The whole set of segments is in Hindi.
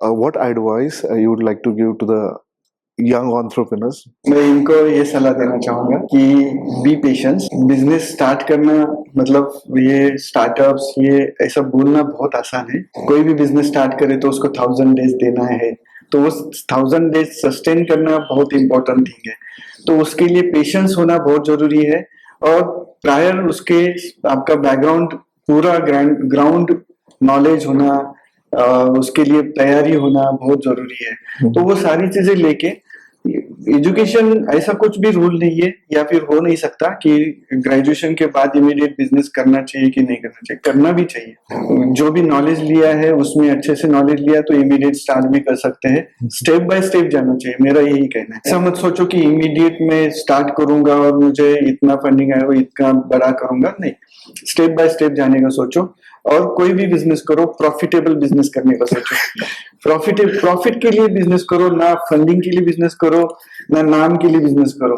what advice you would like to give to the young entrepreneurs? मैं इनको ये सलाह देना चाहूंगा कि बी पेशेंस। बिजनेस स्टार्ट करना मतलब ये स्टार्टअप्स ये ऐसा बोलना बहुत आसान है। कोई भी बिजनेस स्टार्ट करे तो उसको 1000 डेज देना है, तो उस 1000 डेज सस्टेन करना बहुत इंपॉर्टेंट थिंग है। तो उसके लिए पेशेंस होना बहुत जरूरी है, और प्रायर उसके आपका बैकग्राउंड पूरा ग्राउंड नॉलेज होना, उसके लिए तैयारी होना बहुत जरूरी है। तो वो सारी चीजें लेके एजुकेशन ऐसा कुछ भी रूल नहीं है या फिर हो नहीं सकता कि ग्रेजुएशन के बाद इमीडिएट बिजनेस करना चाहिए कि नहीं करना चाहिए, करना भी चाहिए। जो भी नॉलेज लिया है उसमें अच्छे से नॉलेज लिया तो इमीडिएट स्टार्ट भी कर सकते हैं। स्टेप बाय स्टेप जाना चाहिए, मेरा यही कहना है। ऐसा मत सोचो कि इमीडिएट में स्टार्ट करूंगा और मुझे इतना फंडिंग आएगा इतना बड़ा करूंगा, नहीं, स्टेप बाय स्टेप जाने का सोचो। और कोई भी बिजनेस करो प्रॉफिटेबल बिजनेस करने का सोचो। प्रॉफिट के लिए बिजनेस करो, ना फंडिंग के लिए बिजनेस करो, ना नाम के लिए बिजनेस करो,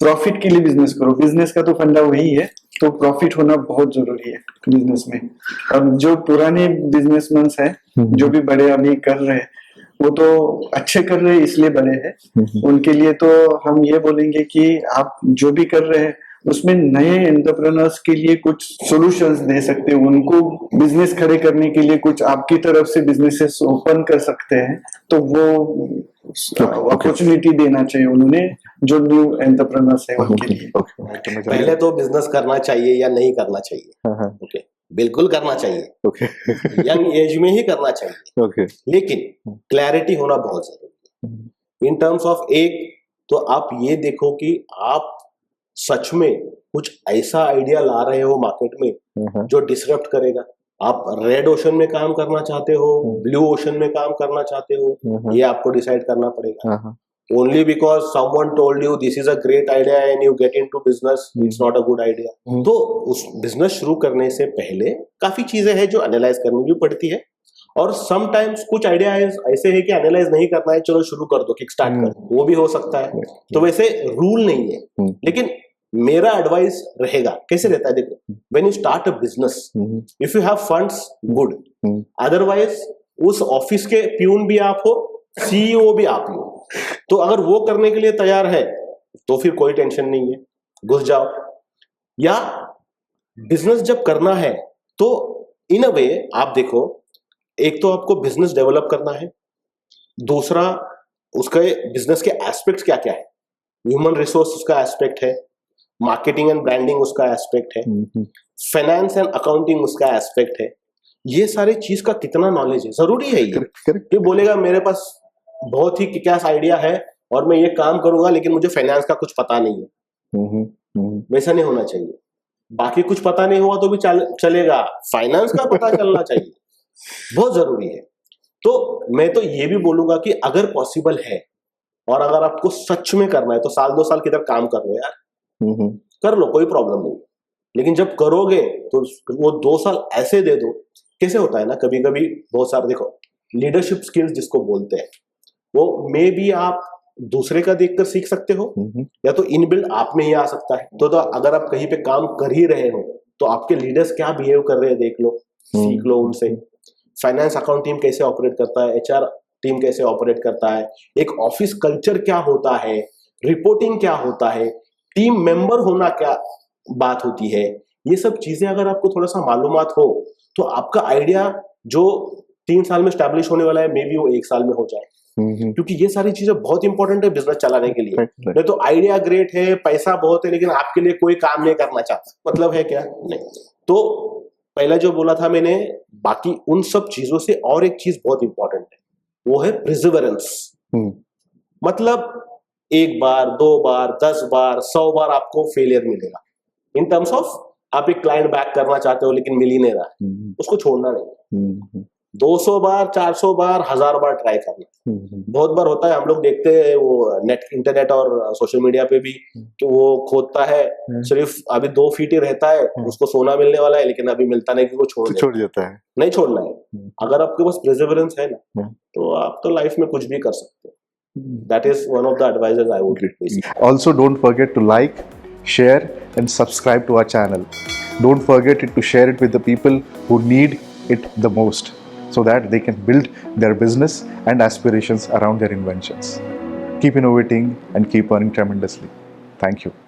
प्रॉफिट के लिए बिजनेस करो। बिजनेस का तो फंडा वही है, तो प्रॉफिट होना बहुत जरूरी है बिजनेस में। और जो पुराने बिजनेसमैन हैं, जो भी बड़े अभी कर रहे हैं, वो तो अच्छे कर रहे हैं इसलिए बड़े हैं। उनके लिए तो हम ये बोलेंगे कि आप जो भी कर रहे हैं उसमें नए एंटरप्रेन्योर्स के लिए कुछ सॉल्यूशंस दे सकते हैं, उनको बिजनेस खड़े करने के लिए कुछ आपकी तरफ से बिजनेसेस ओपन कर सकते हैं। तो वो अपॉर्चुनिटी देना चाहिए उन्होंने, जो न्यू एंटरप्रेन्योर्स है उनके लिए। पहले तो बिजनेस करना चाहिए या नहीं करना चाहिए? ओके, बिल्कुल करना चाहिए। यंग एज में ही करना चाहिए। लेकिन क्लैरिटी होना बहुत जरूरी है इन टर्म्स ऑफ, एक तो आप ये देखो कि आप सच में कुछ ऐसा आइडिया ला रहे हो मार्केट में जो डिसरप्ट करेगा। आप रेड ओशन में काम करना चाहते हो, ब्लू ओशन में काम करना चाहते हो, ये आपको डिसाइड करना पड़ेगा। Only because someone told you this is a great idea and you get into business, it's not a good idea. तो उस बिजनेस शुरू करने से पहले काफी चीजें हैं जो एनालाइज करनी भी पड़ती है। और समटाइम्स कुछ आइडिया ऐसे है कि एनालाइज नहीं करना है, चलो शुरू कर दो, किक स्टार्ट कर दो, वो भी हो सकता है। तो वैसे रूल नहीं है, लेकिन मेरा एडवाइस रहेगा, कैसे रहता है देखो, when you start a business, if you have funds good, otherwise उस ऑफिस के प्यून भी आप हो, सीईओ भी आप ही हो। तो अगर वो करने के लिए तैयार है तो फिर कोई टेंशन नहीं है, घुस जाओ। या बिजनेस जब करना है तो इन अ वे आप देखो, एक तो आपको बिजनेस डेवलप करना है, दूसरा उसके बिजनेस के एस्पेक्ट्स क्या क्या है। ह्यूमन रिसोर्स उसका एस्पेक्ट है, मार्केटिंग एंड ब्रांडिंग उसका एस्पेक्ट है, फाइनेंस एंड अकाउंटिंग उसका एस्पेक्ट है। ये सारी चीज का कितना नॉलेज है, जरूरी है ये बोलेगा मेरे पास बहुत ही किक-एस आइडिया है और मैं ये काम करूंगा लेकिन मुझे फाइनेंस का कुछ पता नहीं है। वैसा नहीं होना चाहिए। बाकी कुछ पता नहीं हुआ तो भी चलेगा, फाइनेंस का पता चलना चाहिए, बहुत जरूरी है। तो मैं तो ये भी बोलूंगा कि अगर पॉसिबल है और अगर आपको सच में करना है तो 1-2 साल किधर काम कर लो यार, कर लो, कोई प्रॉब्लम नहीं। लेकिन जब करोगे तो वो 2 साल ऐसे दे दो। कैसे होता है ना, कभी कभी बहुत सारे देखो लीडरशिप स्किल्स जिसको बोलते हैं, वो मे भी आप दूसरे का देखकर सीख सकते हो या तो इनबिल्ट आप में ही आ सकता है। तो अगर आप कहीं पे काम कर ही रहे हो तो आपके लीडर्स क्या बिहेव कर रहे हैं देख लो, सीख लो उनसे। फाइनेंस अकाउंट टीम कैसे ऑपरेट करता है, एचआर टीम कैसे ऑपरेट करता है, एक ऑफिस कल्चर क्या होता है, रिपोर्टिंग क्या होता है, टीम मेंबर होना क्या बात होती है। ये सब चीजें अगर आपको थोड़ा सा मालूमात हो तो आपका आइडिया जो 3 साल में स्टैब्लिश होने वाला है मे बी वो 1 साल में हो जाए। क्योंकि ये सारी चीजें बहुत इंपॉर्टेंट है बिजनेस चलाने के लिए। नहीं तो आइडिया ग्रेट है, पैसा बहुत है, लेकिन आपके लिए कोई काम नहीं करना चाहता, मतलब है क्या? नहीं। तो पहले जो बोला था मैंने, बाकी उन सब चीजों से और एक चीज बहुत इंपॉर्टेंट है, वो है प्रिजर्वेरेंस। मतलब 1 बार 2 बार 10 बार 100 बार आपको फेलियर मिलेगा इन टर्म्स ऑफ आप एक क्लाइंट बैक करना चाहते हो लेकिन मिल ही नहीं रहा, उसको छोड़ना नहीं। 200 बार 400 बार 1000 बार ट्राई करना। बहुत बार होता है, हम लोग देखते हैं वो नेट इंटरनेट और सोशल मीडिया पे भी कि वो खोदता है, सिर्फ अभी 2 फीट ही रहता है, उसको सोना मिलने वाला है लेकिन अभी मिलता नहीं कि वो छोड़ देता है। नहीं छोड़ना है। अगर आपके पास प्रिजर्वेरेंस है ना तो आप तो लाइफ में कुछ भी कर सकते हो। That is one of the advices I would give. Also, don't forget to like, share and subscribe to our channel. Don't forget to share it with the people who need it the most. so that they can build their business and aspirations around their inventions. Keep innovating and keep earning tremendously. Thank you.